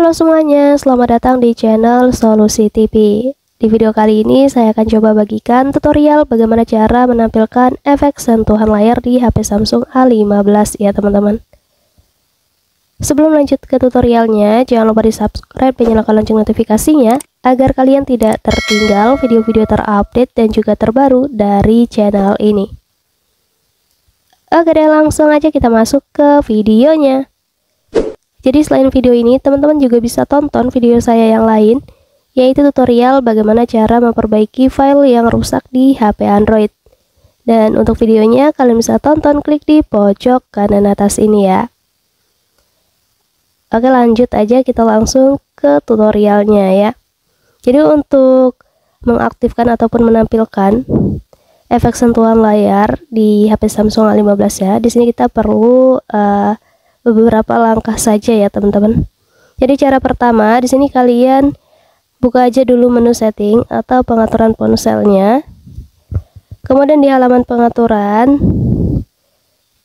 Halo semuanya, selamat datang di channel Solusi TV. Di video kali ini saya akan coba bagikan tutorial bagaimana cara menampilkan efek sentuhan layar di HP Samsung A15 ya teman-teman. Sebelum lanjut ke tutorialnya, jangan lupa di subscribe dan nyalakan lonceng notifikasinya agar kalian tidak tertinggal video-video terupdate dan juga terbaru dari channel ini. Oke deh, langsung aja kita masuk ke videonya. Jadi selain video ini, teman-teman juga bisa tonton video saya yang lain, yaitu tutorial bagaimana cara memperbaiki file yang rusak di HP Android. Dan untuk videonya, kalian bisa tonton klik di pojok kanan atas ini ya. Oke, lanjut aja, kita langsung ke tutorialnya ya. Jadi untuk mengaktifkan ataupun menampilkan efek sentuhan layar di HP Samsung A15 ya, di sini kita perlu beberapa langkah saja ya teman-teman. Jadi cara pertama, di sini kalian buka aja dulu menu setting atau pengaturan ponselnya. Kemudian di halaman pengaturan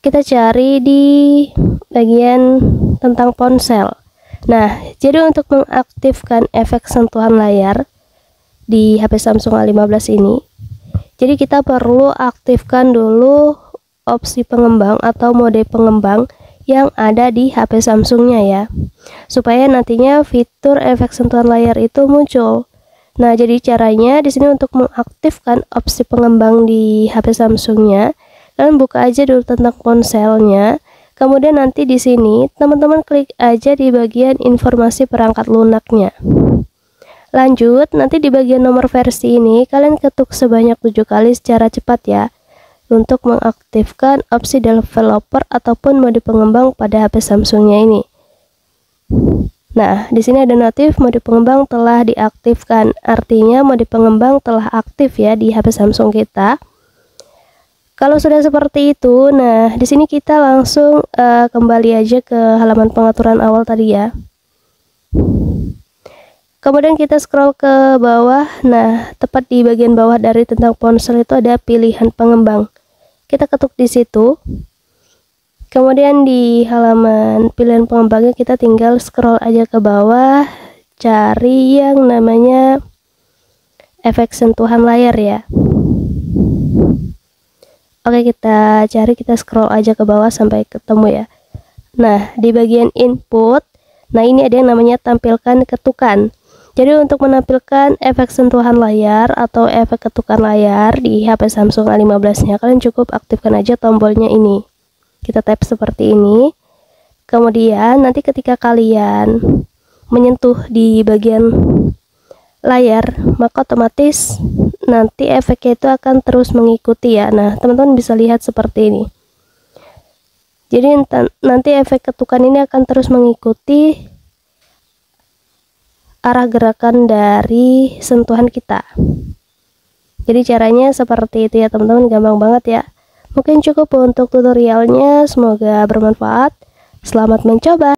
kita cari di bagian tentang ponsel. Nah, jadi untuk mengaktifkan efek sentuhan layar di HP Samsung A15 ini, jadi kita perlu aktifkan dulu opsi pengembang atau mode pengembang yang ada di HP Samsungnya ya, supaya nantinya fitur efek sentuhan layar itu muncul. Nah, jadi caranya di sini untuk mengaktifkan opsi pengembang di HP Samsungnya, kalian buka aja dulu tentang ponselnya. Kemudian nanti di sini teman-teman klik aja di bagian informasi perangkat lunaknya. Lanjut, nanti di bagian nomor versi ini kalian ketuk sebanyak 7 kali secara cepat ya, untuk mengaktifkan opsi developer ataupun mode pengembang pada HP Samsungnya ini. Nah, di sini ada notif mode pengembang telah diaktifkan, artinya mode pengembang telah aktif ya di HP Samsung kita. Kalau sudah seperti itu, nah di sini kita langsung kembali aja ke halaman pengaturan awal tadi ya. Kemudian kita scroll ke bawah. Nah, tepat di bagian bawah dari tentang ponsel itu ada pilihan pengembang. Kita ketuk di situ. Kemudian di halaman pilihan pengembangnya kita tinggal scroll aja ke bawah, cari yang namanya efek sentuhan layar ya. Oke, kita cari, kita scroll aja ke bawah sampai ketemu ya. Nah, di bagian input, nah ini ada yang namanya tampilkan ketukan. Jadi untuk menampilkan efek sentuhan layar atau efek ketukan layar di HP Samsung A15 nya, kalian cukup aktifkan aja tombolnya ini. Kita tap seperti ini. Kemudian nanti ketika kalian menyentuh di bagian layar, maka otomatis nanti efeknya itu akan terus mengikuti ya. Nah, teman-teman bisa lihat seperti ini. Jadi nanti efek ketukan ini akan terus mengikuti arah gerakan dari sentuhan kita. Jadi caranya seperti itu ya teman-teman, gampang banget ya. Mungkin cukup untuk tutorialnya, semoga bermanfaat. Selamat mencoba.